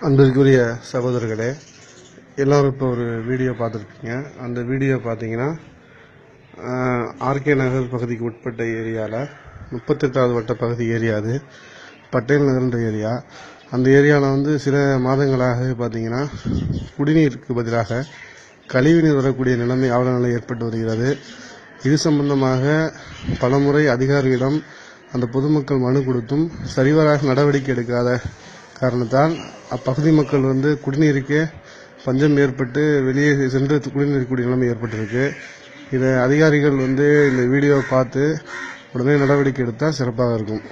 அன்பிற்குரிய சகோதரர்களே, எல்லோரும் இப்போ ஒரு வீடியோ பார்த்துருப்பீங்க. அந்த வீடியோ பார்த்தீங்கன்னா ஆர்கே நகர் பகுதிக்கு உட்பட்ட ஏரியாவில் 38வது வட்ட பகுதி ஏரியா, அது பட்டேல் நகர்ன்ற ஏரியா. அந்த ஏரியாவில் சில மாதங்களாக பார்த்தீங்கன்னா குடிநீருக்கு பதிலாக கழிவுநீர் வரக்கூடிய நிலைமை அவல நிலை ஏற்பட்டு வருகிறது. இது சம்பந்தமாக பலமுறை அதிகாரிகளிடம் அந்த பொதுமக்கள் மனு கொடுத்தும் சரிவராக நடவடிக்கை எடுக்காத காரணத்தால் அப்பகுதி மக்கள் குடிநீருக்கே பஞ்சம் ஏற்பட்டு வெளியே சென்று குடிநீர் கூடிய நிலைமை ஏற்பட்டிருக்கு. இதை அதிகாரிகள் இந்த வீடியோவை பார்த்து உடனே நடவடிக்கை எடுத்தால் சிறப்பாக இருக்கும்.